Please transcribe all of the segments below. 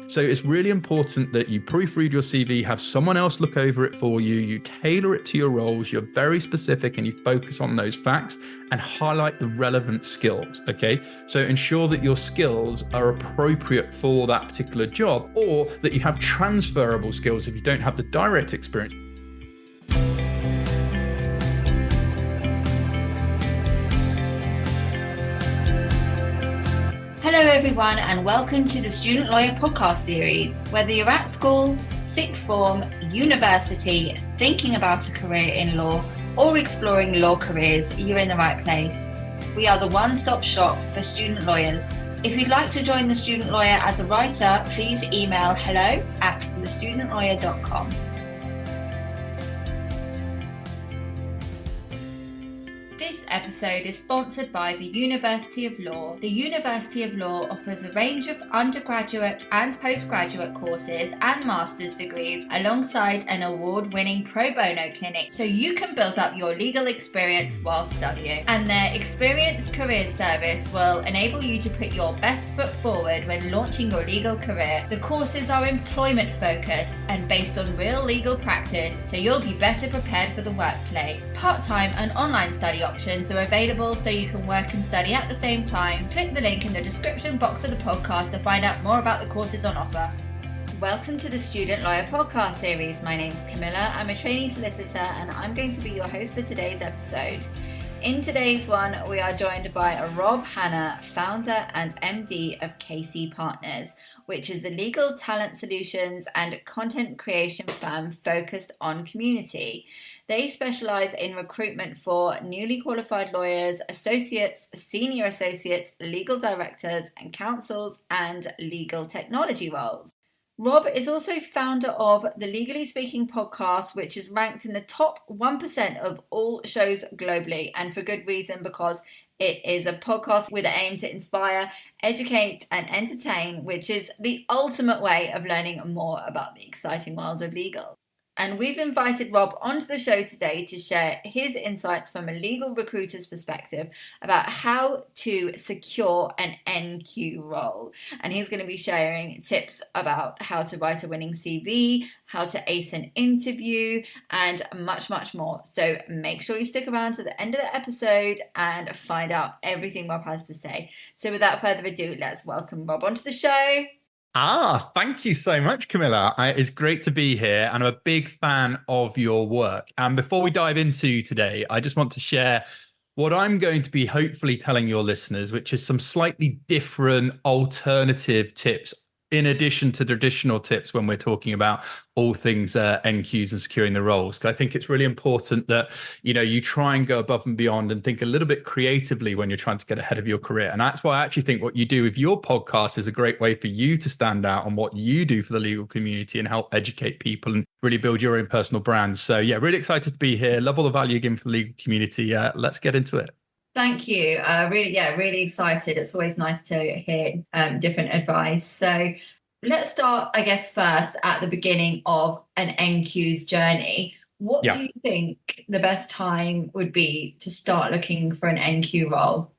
So it's really important that you proofread your CV, have someone else look over it for you, you tailor it to your roles, you're very specific and you focus on those facts and highlight the relevant skills, okay? So ensure that your skills are appropriate for that particular job, or that you have transferable skills if you don't have the direct experience. Hello everyone, and welcome to the Student Lawyer podcast series. Whether you're at school, sixth form, university, thinking about a career in law, or exploring law careers, you're in the right place. We are the one-stop shop for student lawyers. If you'd like to join the Student Lawyer as a writer, please email hello@thestudentlawyer.com. This episode is sponsored by the University of Law. The University of Law offers a range of undergraduate and postgraduate courses and master's degrees alongside an award-winning pro bono clinic, so you can build up your legal experience while studying. And their experienced career service will enable you to put your best foot forward when launching your legal career. The courses are employment focused and based on real legal practice, so you'll be better prepared for the workplace. Part-time and online study options are available so you can work and study at the same time. Click the link in the description box of the podcast to find out more about the courses on offer. Welcome to the Student Lawyer podcast series. My name's Camilla. I'm a trainee solicitor and I'm going to be your host for today's episode. In today's one, we are joined by Rob Hanna, founder and MD of KC Partners, which is a legal talent solutions and content creation firm focused on community. They specialise in recruitment for newly qualified lawyers, associates, senior associates, legal directors, and counsels, and legal technology roles. Rob is also founder of the Legally Speaking podcast, which is ranked in the top 1% of all shows globally, and for good reason, because it is a podcast with an aim to inspire, educate, and entertain, which is the ultimate way of learning more about the exciting world of legal. And we've invited Rob onto the show today to share his insights from a legal recruiter's perspective about how to secure an NQ role. And he's going to be sharing tips about how to write a winning CV, how to ace an interview, and much, much more. So make sure you stick around to the end of the episode and find out everything Rob has to say. So without further ado, let's welcome Rob onto the show. Thank you so much, Camilla. It's great to be here, and I'm a big fan of your work. And before we dive into today, I just want to share what I'm going to be hopefully telling your listeners, which is some slightly different alternative tips in addition to traditional tips when we're talking about all things NQs and securing the roles. Because I think it's really important that, you try and go above and beyond and think a little bit creatively when you're trying to get ahead of your career. And that's why I actually think what you do with your podcast is a great way for you to stand out on what you do for the legal community and help educate people and really build your own personal brand. So yeah, really excited to be here. Love all the value you're giving for the legal community. Let's get into it. Thank you. Really excited. It's always nice to hear different advice. So let's start, I guess, first at the beginning of an NQ's journey. What do you think the best time would be to start looking for an NQ role?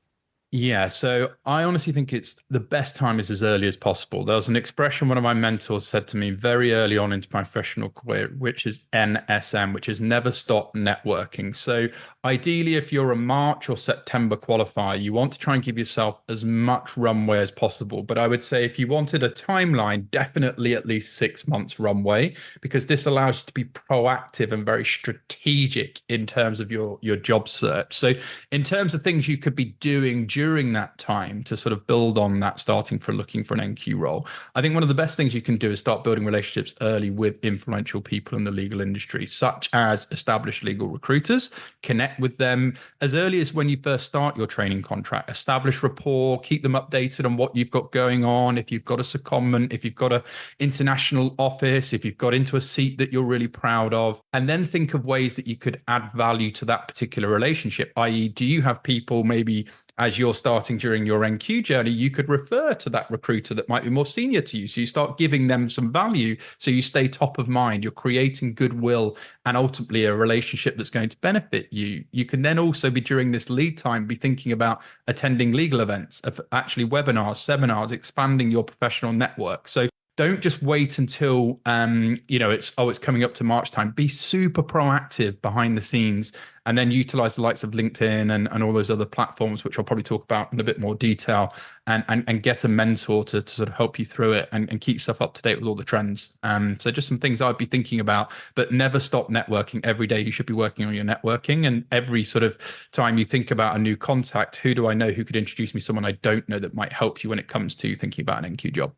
Yeah, so I honestly think it's the best time is as early as possible. There was an expression one of my mentors said to me very early on into my professional career, which is NSM, which is never stop networking. So ideally, if you're a March or September qualifier, you want to try and give yourself as much runway as possible. But I would say if you wanted a timeline, definitely at least 6 months runway, because this allows you to be proactive and very strategic in terms of your job search. So in terms of things you could be doing during that time to sort of build on that, starting for looking for an NQ role, I think one of the best things you can do is start building relationships early with influential people in the legal industry, such as established legal recruiters. Connect with them as early as when you first start your training contract. Establish rapport, keep them updated on what you've got going on. If you've got a secondment, if you've got an international office, if you've got into a seat that you're really proud of, and then think of ways that you could add value to that particular relationship, i.e., do you have people maybe as you're starting during your NQ journey, you could refer to that recruiter that might be more senior to you. So you start giving them some value so you stay top of mind. You're creating goodwill and ultimately a relationship that's going to benefit you. You can then also be, during this lead time, be thinking about attending legal events, of actually webinars, seminars, expanding your professional network. So Don't just wait until it's coming up to March time. Be super proactive behind the scenes, and then utilize the likes of LinkedIn and all those other platforms, which I'll probably talk about in a bit more detail, and get a mentor to sort of help you through it and keep yourself up to date with all the trends. So just some things I'd be thinking about, but never stop networking. Every day you should be working on your networking, and every sort of time you think about a new contact, who do I know who could introduce me to someone I don't know that might help you when it comes to thinking about an NQ job.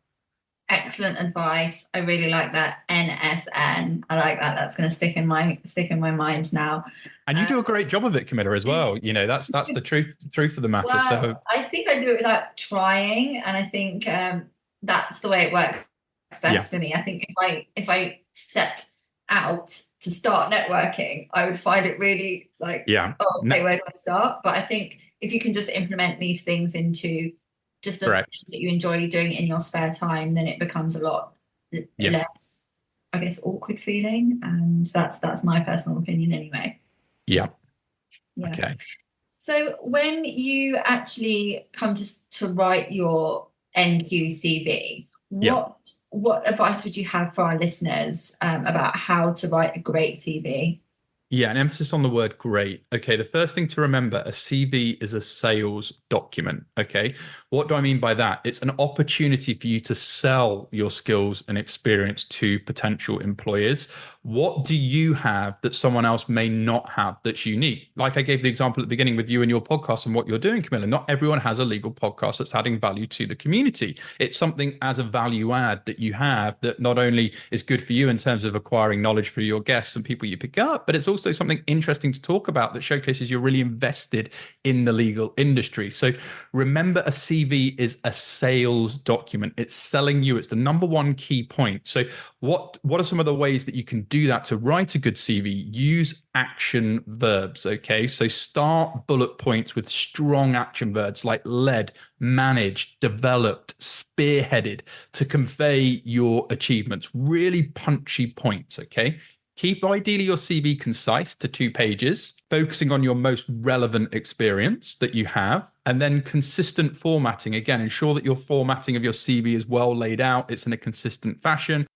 Excellent advice. I really like that. NSN. I like that. That's going to stick in my mind now. And you do a great job of it, Camilla, as well. That's the truth of the matter. Well, So I think I do it without trying, and I think that's the way it works best for me. I think if I set out to start networking, I would find it really like, where do I start? But I think if you can just implement these things into just the things that you enjoy doing in your spare time, then it becomes a lot less, I guess, awkward feeling. And that's my personal opinion anyway. Yeah. Okay. So when you actually come to write your NQ CV, what advice would you have for our listeners about how to write a great CV? Yeah, an emphasis on the word great. Okay, the first thing to remember, a CV is a sales document. Okay, what do I mean by that? It's an opportunity for you to sell your skills and experience to potential employers. What do you have that someone else may not have that's unique? Like I gave the example at the beginning with you and your podcast and what you're doing, Camilla. Not everyone has a legal podcast that's adding value to the community. It's something as a value add that you have that not only is good for you in terms of acquiring knowledge for your guests and people you pick up, but it's also something interesting to talk about that showcases you're really invested in the legal industry. So remember, a CV is a sales document. It's selling you. It's the number one key point. So what are some of the ways that you can do that to write a good CV? Use action verbs. Okay, so start bullet points with strong action verbs like led, managed, developed, spearheaded to convey your achievements. Really punchy points. Okay. Keep ideally your CV concise to 2 pages, focusing on your most relevant experience that you have, and then consistent formatting. Again, ensure that your formatting of your CV is well laid out. It's in a consistent fashion.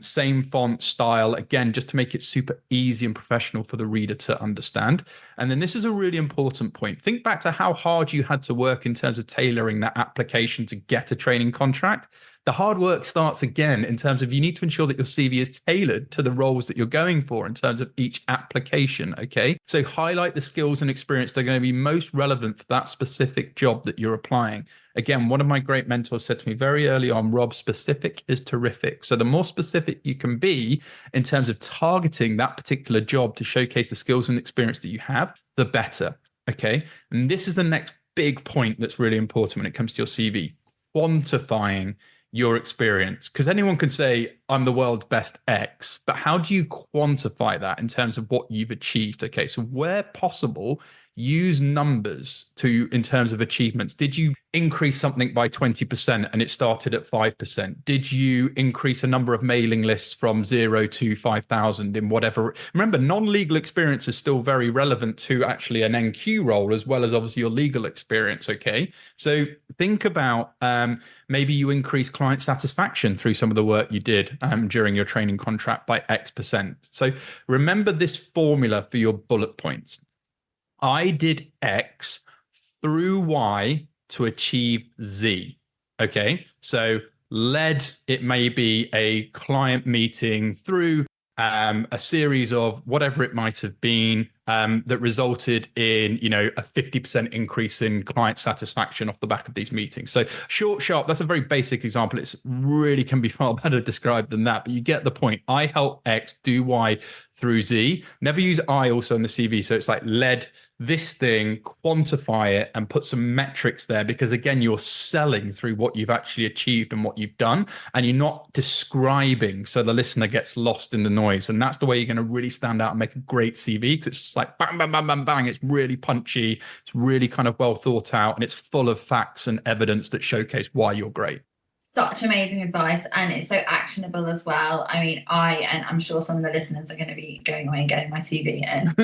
Same font style, again, just to make it super easy and professional for the reader to understand. And then this is a really important point. Think back to how hard you had to work in terms of tailoring that application to get a training contract. The hard work starts again in terms of you need to ensure that your CV is tailored to the roles that you're going for in terms of each application. Okay. So highlight the skills and experience that are going to be most relevant for that specific job that you're applying. Again, one of my great mentors said to me very early on, Rob, specific is terrific. So the more specific you can be in terms of targeting that particular job to showcase the skills and experience that you have, the better. Okay. And this is the next big point that's really important when it comes to your CV, quantifying your experience. Because anyone can say, I'm the world's best X, but how do you quantify that in terms of what you've achieved? Okay, so where possible, use numbers in terms of achievements. Did you increase something by 20% and it started at 5%? Did you increase a number of mailing lists from 0 to 5,000 in whatever? Remember, non-legal experience is still very relevant to actually an NQ role, as well as obviously your legal experience. Okay, so think about maybe you increase client satisfaction through some of the work you did during your training contract by X%. So remember this formula for your bullet points. I did X through Y to achieve Z. Okay, so led, it may be a client meeting through a series of whatever it might have been that resulted in, a 50% increase in client satisfaction off the back of these meetings. So short, sharp, that's a very basic example. It's really can be far better described than that, but you get the point. I help X do Y through Z. Never use I also in the CV. So it's like led this thing, quantify it, and put some metrics there, because again, you're selling through what you've actually achieved and what you've done, and you're not describing so the listener gets lost in the noise. And that's the way you're going to really stand out and make a great CV, because it's just like bang, bang, bang, bang, bang. It's really punchy. It's really kind of well thought out, and it's full of facts and evidence that showcase why you're great. Such amazing advice, and it's so actionable as well. I mean, and I'm sure some of the listeners are going to be going away and getting my CV and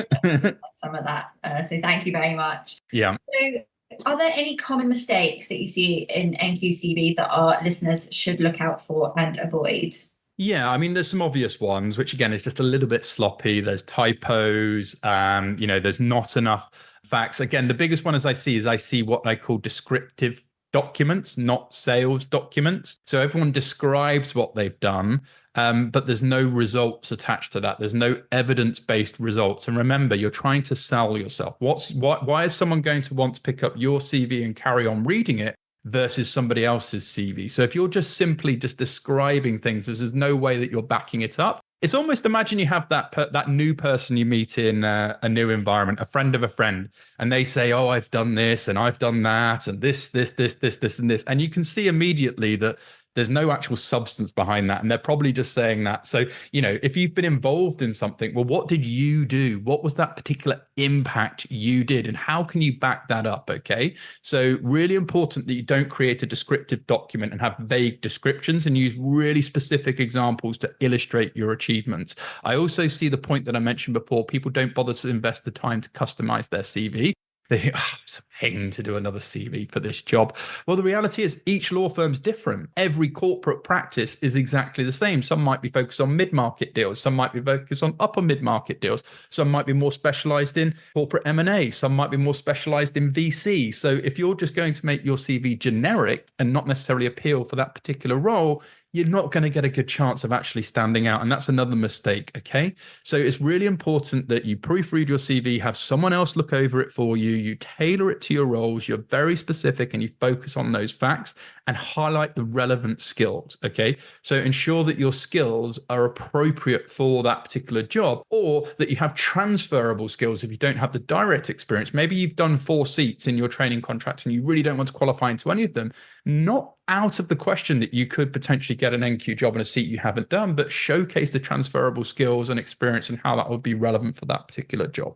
some of that. So thank you very much. Yeah. So Are there any common mistakes that you see in NQCV that our listeners should look out for and avoid? Yeah, I mean, there's some obvious ones, which again is just a little bit sloppy. There's typos, there's not enough facts. Again, the biggest one as I see what I call descriptive documents, not sales documents. So everyone describes what they've done, but there's no results attached to that. There's no evidence-based results. And remember, you're trying to sell yourself. Why is someone going to want to pick up your CV and carry on reading it versus somebody else's CV? So if you're just simply just describing things, there's no way that you're backing it up. It's almost, imagine you have that new person you meet in a new environment, a friend of a friend, and they say, "Oh, I've done this and I've done that and this, and this," and you can see immediately that there's no actual substance behind that, and they're probably just saying that. So, if you've been involved in something, well, what did you do? What was that particular impact you did, and how can you back that up? Okay, so really important that you don't create a descriptive document and have vague descriptions, and use really specific examples to illustrate your achievements. I also see the point that I mentioned before. People don't bother to invest the time to customize their CV. They think, it's a pain to do another CV for this job. Well, the reality is each law firm's different. Every corporate practice is exactly the same. Some might be focused on mid-market deals. Some might be focused on upper mid-market deals. Some might be more specialized in corporate M&A. Some might be more specialized in VC. So if you're just going to make your CV generic and not necessarily appeal for that particular role, you're not going to get a good chance of actually standing out. And that's another mistake, okay? So it's really important that you proofread your CV, have someone else look over it for you, you tailor it to your roles, you're very specific, and you focus on those facts and highlight the relevant skills, okay? So ensure that your skills are appropriate for that particular job, or that you have transferable skills if you don't have the direct experience. Maybe you've done 4 seats in your training contract and you really don't want to qualify into any of them. Not out of the question that you could potentially get an NQ job in a seat you haven't done, but showcase the transferable skills and experience and how that would be relevant for that particular job.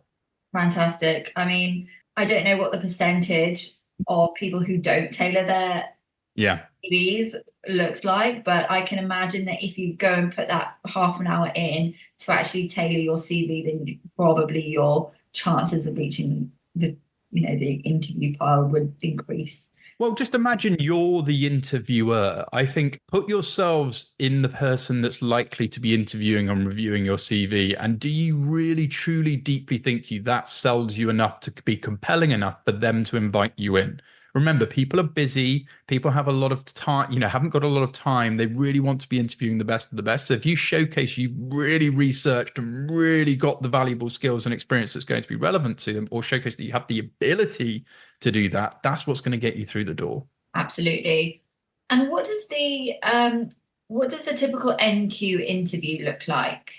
Fantastic. I mean, I don't know what the percentage of people who don't tailor their CVs looks like, but I can imagine that if you go and put that half an hour in to actually tailor your CV, then probably your chances of reaching the interview pile would increase. Well, just imagine you're the interviewer. I think put yourselves in the person that's likely to be interviewing and reviewing your CV. And do you really, truly, deeply think that sells you enough to be compelling enough for them to invite you in? Remember, people are busy. People have a lot of time, haven't got a lot of time. They really want to be interviewing the best of the best. So if you showcase you've really researched and really got the valuable skills and experience that's going to be relevant to them, or showcase that you have the ability to do that, that's what's going to get you through the door. Absolutely. And what does a typical NQ interview look like?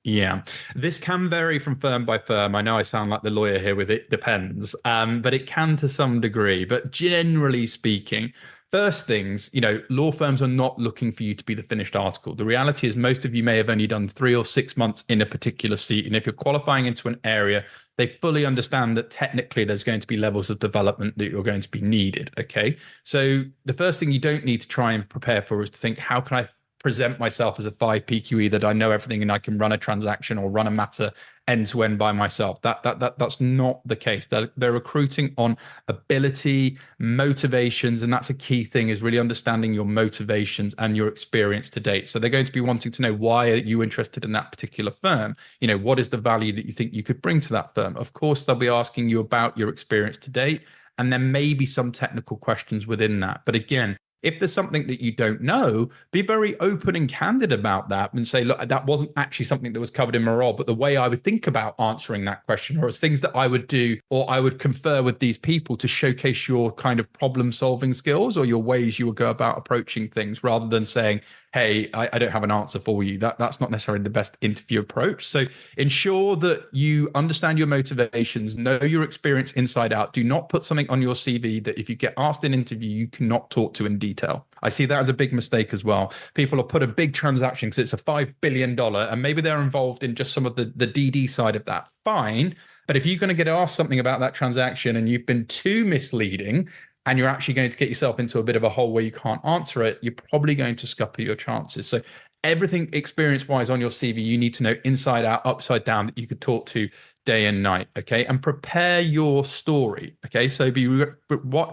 Yeah, this can vary from firm by firm. I know I sound like the lawyer here with it depends, but it can to some degree. But generally speaking, first things, law firms are not looking for you to be the finished article. The reality is most of you may have only done 3 or 6 months in a particular seat. And if you're qualifying into an area, they fully understand that technically there's going to be levels of development that you're going to be needed. Okay. So the first thing you don't need to try and prepare for is to think, how can I present myself as a 5 PQE that I know everything and I can run a transaction or run a matter end to end by myself. That's not the case. They're recruiting on ability, motivations, and that's a key thing, is really understanding your motivations and your experience to date. So they're going to be wanting to know, why are you interested in that particular firm? What is the value that you think you could bring to that firm? Of course, they'll be asking you about your experience to date, and there may be some technical questions within that. But again, if there's something that you don't know, be very open and candid about that and say, look, that wasn't actually something that was covered in my role, but the way I would think about answering that question, or things that I would do, or I would confer with these people to showcase your kind of problem solving skills or your ways you would go about approaching things, rather than saying, hey, I don't have an answer for you. That's not necessarily the best interview approach. So ensure that you understand your motivations, know your experience inside out. Do not put something on your CV that if you get asked in an interview, you cannot talk to in detail. I see that as a big mistake as well. People will put a big transaction because it's a $5 billion and maybe they're involved in just some of the DD side of that. Fine. But if you're going to get asked something about that transaction and you've been too misleading, and you're actually going to get yourself into a bit of a hole where you can't answer it, you're probably going to scupper your chances. So everything experience-wise on your CV, you need to know inside out, upside down, that you could talk to day and night, okay? And prepare your story, okay? So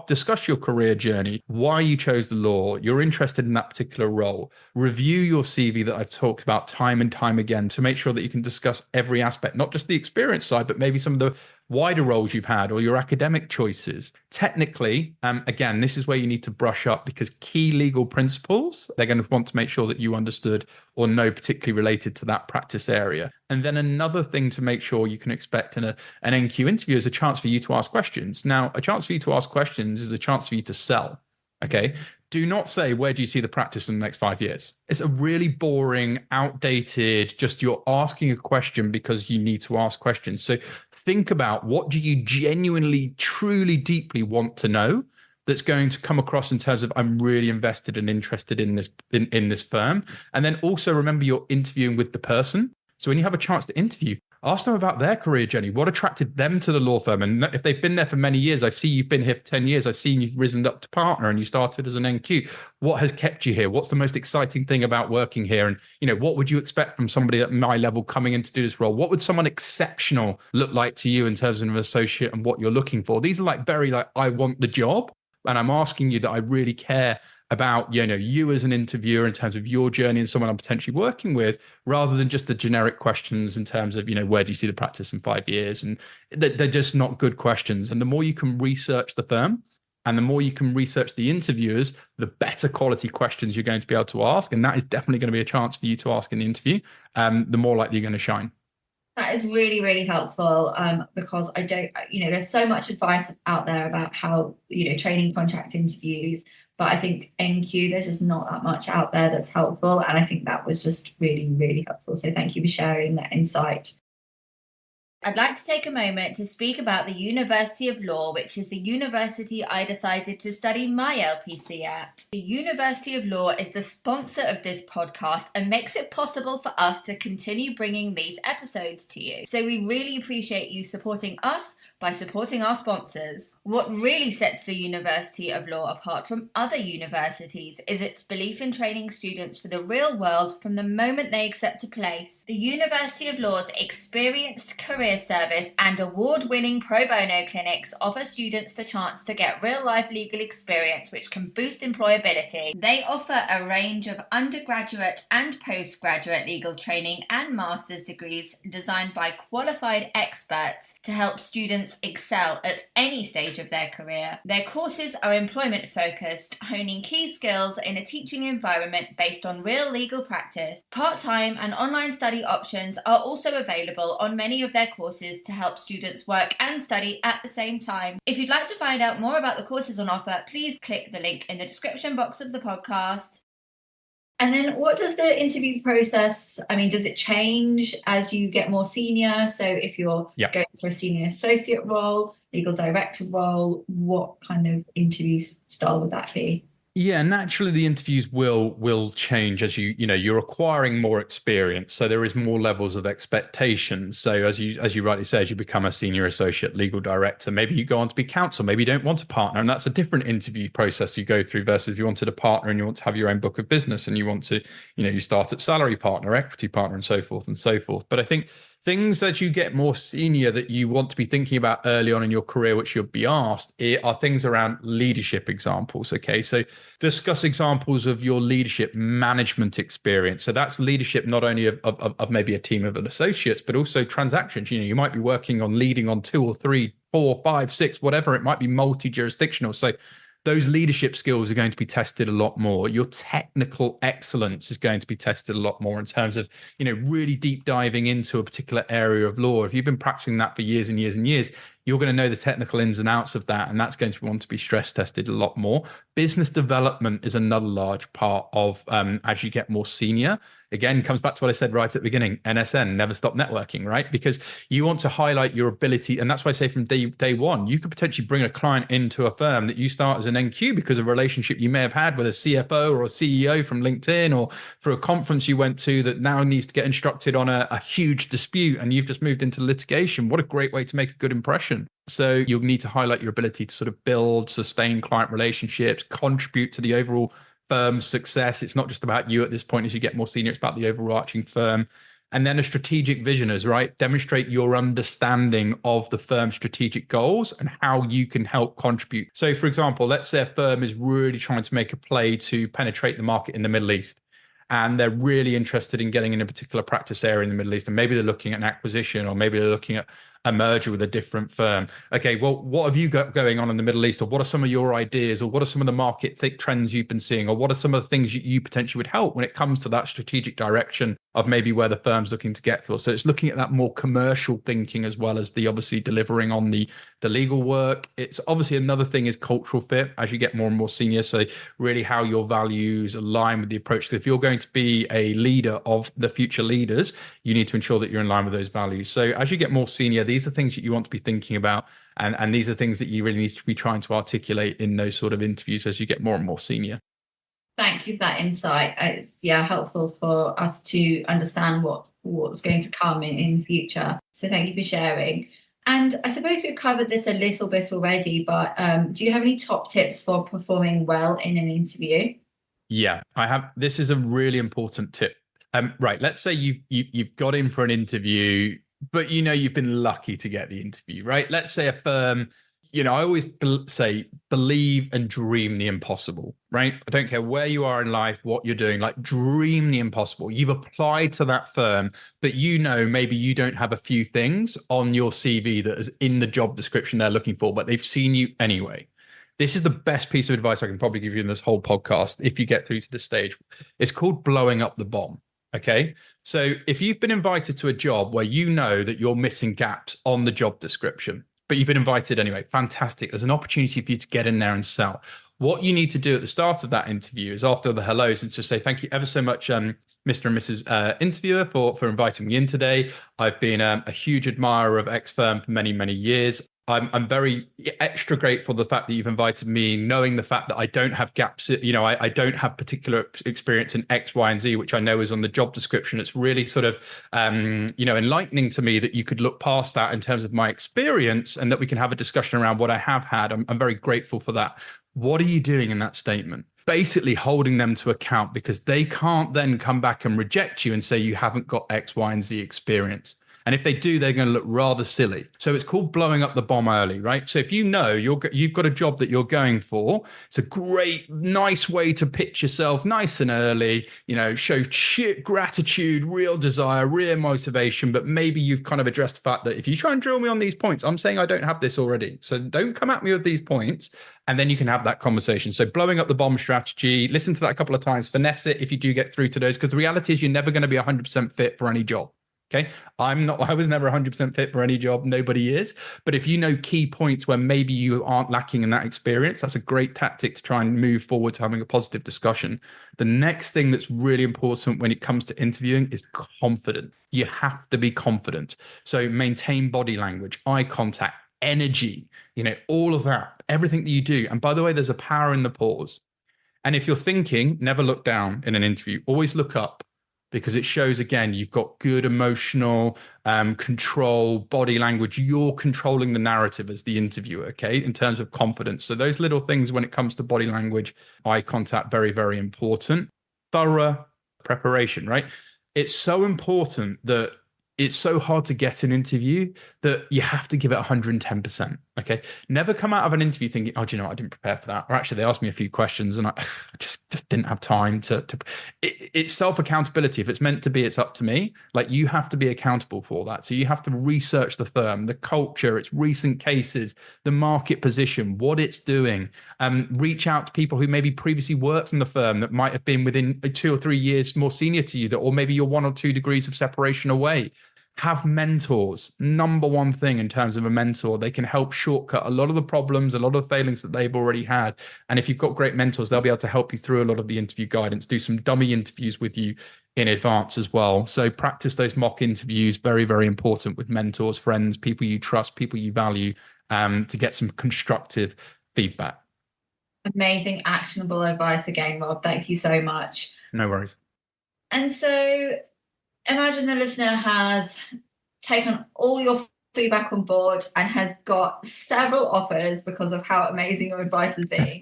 discuss your career journey, why you chose the law, you're interested in that particular role. Review your CV that I've talked about time and time again to make sure that you can discuss every aspect, not just the experience side, but maybe some of the wider roles you've had or your academic choices. Technically, again, this is where you need to brush up, because key legal principles, they're going to want to make sure that you understood or know, particularly related to that practice area. And then another thing to make sure you can expect in an NQ interview is a chance for you to ask questions. Now, a chance for you to ask questions is a chance for you to sell. Okay. Do not say, where do you see the practice in the next 5 years? It's a really boring, outdated, just you're asking a question because you need to ask questions. So think about, what do you genuinely, truly, deeply want to know that's going to come across in terms of, I'm really invested and interested in this in this firm. And then also remember, you're interviewing with the person. So when you have a chance to interview, ask them about their career journey. What attracted them to the law firm? And if they've been there for many years, I've seen you've been here for 10 years. I've seen you've risen up to partner and you started as an NQ. What has kept you here? What's the most exciting thing about working here? And, what would you expect from somebody at my level coming in to do this role? What would someone exceptional look like to you in terms of an associate and what you're looking for? These are very I want the job. And I'm asking you that I really care about, you as an interviewer in terms of your journey and someone I'm potentially working with, rather than just the generic questions in terms of, where do you see the practice in 5 years? And they're just not good questions. And the more you can research the firm and the more you can research the interviewers, the better quality questions you're going to be able to ask. And that is definitely going to be a chance for you to ask in the interview. The more likely you're going to shine. That is really, really helpful, because I don't, there's so much advice out there about how, training contract interviews, but I think NQ, there's just not that much out there that's helpful. And I think that was just really, really helpful. So thank you for sharing that insight. I'd like to take a moment to speak about the University of Law, which is the university I decided to study my LPC at. The University of Law is the sponsor of this podcast and makes it possible for us to continue bringing these episodes to you. So we really appreciate you supporting us by supporting our sponsors. What really sets the University of Law apart from other universities is its belief in training students for the real world from the moment they accept a place. The University of Law's experienced career service and award-winning pro bono clinics offer students the chance to get real-life legal experience which can boost employability. They offer a range of undergraduate and postgraduate legal training and master's degrees designed by qualified experts to help students excel at any stage of their career. Their courses are employment-focused, honing key skills in a teaching environment based on real legal practice. Part-time and online study options are also available on many of their courses to help students work and study at the same time. If you'd like to find out more about the courses on offer, please click the link in the description box of the podcast. And then what does the interview process, does it change as you get more senior? So if you're going for a senior associate role, legal director role, what kind of interview style would that be? Yeah, naturally the interviews will change as you're acquiring more experience. So there is more levels of expectation. So as you rightly say, as you become a senior associate legal director, maybe you go on to be counsel, maybe you don't want a partner, and that's a different interview process you go through versus if you wanted a partner and you want to have your own book of business and you want to, you start at salary partner, equity partner, and so forth and so forth. But I think things as you get more senior that you want to be thinking about early on in your career, which you'll be asked, are things around leadership examples. Okay, so discuss examples of your leadership management experience. So that's leadership not only of maybe a team of associates, but also transactions. You might be working on leading on 2 or 3, 4, 5, 6, whatever. It might be multi-jurisdictional. So those leadership skills are going to be tested a lot more. Your technical excellence is going to be tested a lot more in terms of, really deep diving into a particular area of law. If you've been practicing that for years and years and years, you're going to know the technical ins and outs of that, and that's going to want to be stress tested a lot more. Business development is another large part of as you get more senior. Again, comes back to what I said right at the beginning, NSN, never stop networking, right? Because you want to highlight your ability. And that's why I say from day one, you could potentially bring a client into a firm that you start as an NQ because of a relationship you may have had with a CFO or a CEO from LinkedIn, or for a conference you went to that now needs to get instructed on a huge dispute and you've just moved into litigation. What a great way to make a good impression. So you'll need to highlight your ability to sort of build, sustain client relationships, contribute to the overall firm's success. It's not just about you at this point as you get more senior, it's about the overarching firm. And then a strategic visioners, right? Demonstrate your understanding of the firm's strategic goals and how you can help contribute. So, for example, let's say a firm is really trying to make a play to penetrate the market in the Middle East, and they're really interested in getting in a particular practice area in the Middle East. And maybe they're looking at an acquisition, or maybe they're looking at a merger with a different firm. Okay, well, what have you got going on in the Middle East? Or what are some of your ideas? Or what are some of the market trends you've been seeing? Or what are some of the things you potentially would help when it comes to that strategic direction of maybe where the firm's looking to get to? So it's looking at that more commercial thinking, as well as the obviously delivering on the legal work. It's obviously another thing is cultural fit as you get more and more senior. So really how your values align with the approach. If you're going to be a leader of the future leaders, you need to ensure that you're in line with those values. So as you get more senior, these are things that you want to be thinking about. And these are things that you really need to be trying to articulate in those sort of interviews as you get more and more senior. Thank you for that insight. It's helpful for us to understand what's going to come in the future. So thank you for sharing. And I suppose we've covered this a little bit already, but do you have any top tips for performing well in an interview? Yeah, I have. This is a really important tip. Right, let's say you've got in for an interview, but you've been lucky to get the interview, right? Let's say a firm, I always say believe and dream the impossible, right? I don't care where you are in life, what you're doing, like dream the impossible. You've applied to that firm, but maybe you don't have a few things on your CV that is in the job description they're looking for, but they've seen you anyway. This is the best piece of advice I can probably give you in this whole podcast if you get through to this stage. It's called blowing up the bomb. Okay. So if you've been invited to a job where you know that you're missing gaps on the job description, but you've been invited anyway, fantastic. There's an opportunity for you to get in there and sell. What you need to do at the start of that interview is, after the hellos, and just say, thank you ever so much, Mr. and Mrs. Interviewer, for inviting me in today. I've been a huge admirer of X firm for many, many years. I'm very extra grateful for the fact that you've invited me, knowing the fact that I don't have gaps. I don't have particular experience in X, Y, and Z, which I know is on the job description. It's really sort of, enlightening to me that you could look past that in terms of my experience, and that we can have a discussion around what I have had. I'm very grateful for that. What are you doing in that statement? Basically holding them to account, because they can't then come back and reject you and say you haven't got X, Y, and Z experience. And if they do, they're going to look rather silly. So it's called blowing up the bomb early, right? So if you've got a job that you're going for, it's a great, nice way to pitch yourself nice and early, show gratitude, real desire, real motivation. But maybe you've kind of addressed the fact that if you try and drill me on these points, I'm saying I don't have this already. So don't come at me with these points. And then you can have that conversation. So blowing up the bomb strategy, listen to that a couple of times, finesse it if you do get through to those, because the reality is you're never going to be 100% fit for any job. Okay. I was never 100% fit for any job. Nobody is. But if you know key points where maybe you aren't lacking in that experience, that's a great tactic to try and move forward to having a positive discussion. The next thing that's really important when it comes to interviewing is confident. You have to be confident. So maintain body language, eye contact, energy, all of that, everything that you do. And by the way, there's a power in the pause. And if you're thinking, never look down in an interview, always look up. Because it shows, again, you've got good emotional control, body language. You're controlling the narrative as the interviewer, okay, in terms of confidence. So those little things when it comes to body language, eye contact, very, very important. Thorough preparation, right? It's so important that it's so hard to get an interview that you have to give it 110%. Okay. Never come out of an interview thinking, oh, do you know, I didn't prepare for that. Or actually, they asked me a few questions and I just didn't have time to. It's self-accountability. If it's meant to be, it's up to me. Like, you have to be accountable for that. So you have to research the firm, the culture, its recent cases, the market position, what it's doing. Reach out to people who maybe previously worked in the firm that might have been within 2 or 3 years more senior to you, or maybe you're 1 or 2 degrees of separation away. Have mentors. Number one thing in terms of a mentor, they can help shortcut a lot of the problems, a lot of the failings that they've already had. And if you've got great mentors, they'll be able to help you through a lot of the interview guidance, do some dummy interviews with you in advance as well. So practice those mock interviews, very, very important, with mentors, friends, people you trust, people you value, to get some constructive feedback. Amazing, actionable advice again, Rob. Thank you so much. No worries. And so imagine the listener has taken all your feedback on board and has got several offers because of how amazing your advice has been.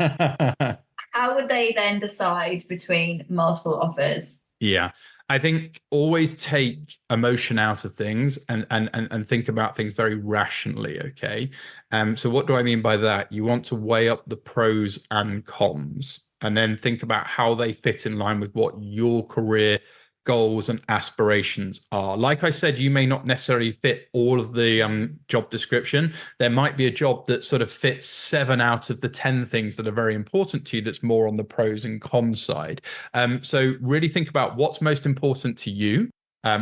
How would they then decide between multiple offers? Yeah. I think always take emotion out of things and think about things very rationally. Okay. So what do I mean by that? You want to weigh up the pros and cons and then think about how they fit in line with what your career goals and aspirations are. Like I said, you may not necessarily fit all of the job description. There might be a job that sort of fits 7 out of the 10 things that are very important to you that's more on the pros and cons side. So really think about what's most important to you.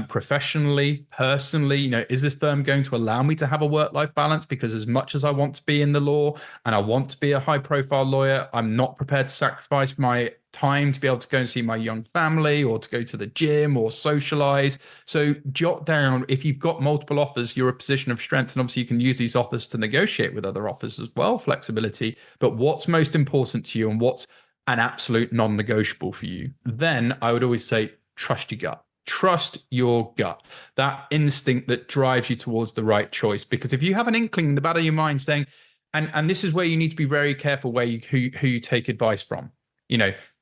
Professionally, personally, is this firm going to allow me to have a work-life balance? Because as much as I want to be in the law and I want to be a high-profile lawyer, I'm not prepared to sacrifice my time to be able to go and see my young family or to go to the gym or socialize. So jot down, if you've got multiple offers, you're a position of strength. And obviously you can use these offers to negotiate with other offers as well, flexibility. But what's most important to you and what's an absolute non-negotiable for you? Then I would always say, trust your gut. Trust your gut, that instinct that drives you towards the right choice. Because if you have an inkling in the back of your mind saying, and this is where you need to be very careful who you take advice from.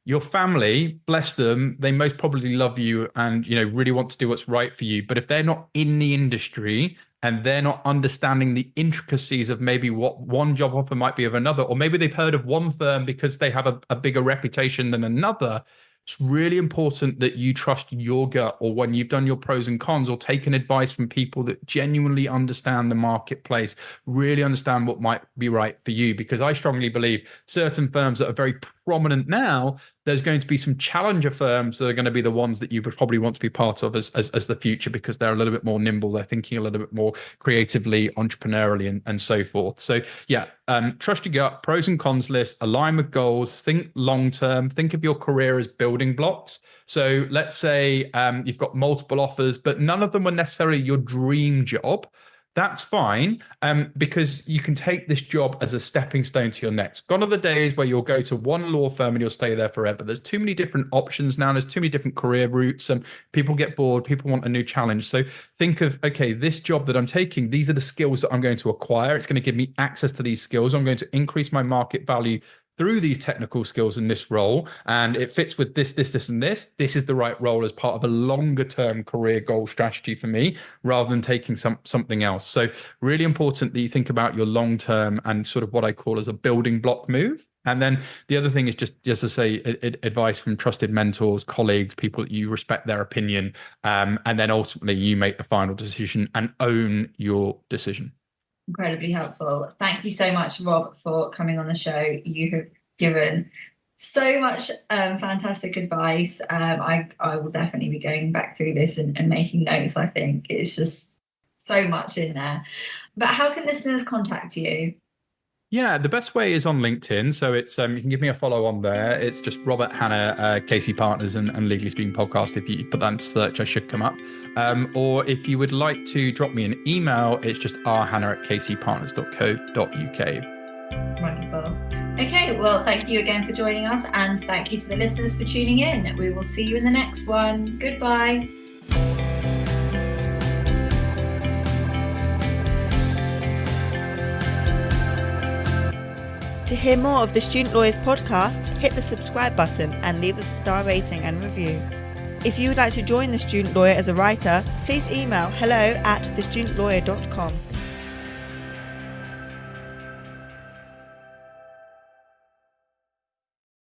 Your family, bless them, they most probably love you and really want to do what's right for you. But if they're not in the industry and they're not understanding the intricacies of maybe what one job offer might be of another, or maybe they've heard of one firm because they have a bigger reputation than another, it's really important that you trust your gut, or when you've done your pros and cons or taken advice from people that genuinely understand the marketplace, really understand what might be right for you. Because I strongly believe certain firms that are very prominent now, there's going to be some challenger firms that are going to be the ones that you would probably want to be part of as the future, because they're a little bit more nimble, they're thinking a little bit more creatively, entrepreneurially, and so forth. So yeah, trust your gut, pros and cons list, align with goals, think long term, think of your career as building blocks. So let's say you've got multiple offers, but none of them were necessarily your dream job. That's fine, because you can take this job as a stepping stone to your next. Gone are the days where you'll go to one law firm and you'll stay there forever. There's too many different options now. There's too many different career routes, and people get bored. People want a new challenge. So think of, okay, this job that I'm taking, these are the skills that I'm going to acquire. It's going to give me access to these skills. I'm going to increase my market value through these technical skills in this role, and it fits with this, and this. This is the right role as part of a longer term career goal strategy for me, rather than taking something else. So really important that you think about your long term and sort of what I call as a building block move. And then the other thing is just to say advice from trusted mentors, colleagues, people that you respect their opinion, and then ultimately you make the final decision and own your decision. Incredibly helpful. Thank you so much, Rob, for coming on the show. You have given so much fantastic advice. I will definitely be going back through this and making notes. I think it's just so much in there. But how can listeners contact you? Yeah, the best way is on LinkedIn. So it's you can give me a follow on there. It's just Robert Hanna, KC Partners and Legally Speaking Podcast. If you put that into search, I should come up. Or if you would like to drop me an email, it's just rhanna@kcpartners.co.uk. Wonderful. Okay, well, thank you again for joining us, and thank you to the listeners for tuning in. We will see you in the next one. Goodbye. To hear more of the Student Lawyers podcast, hit the subscribe button and leave us a star rating and review. If you would like to join The Student Lawyer as a writer, please email hello@thestudentlawyer.com.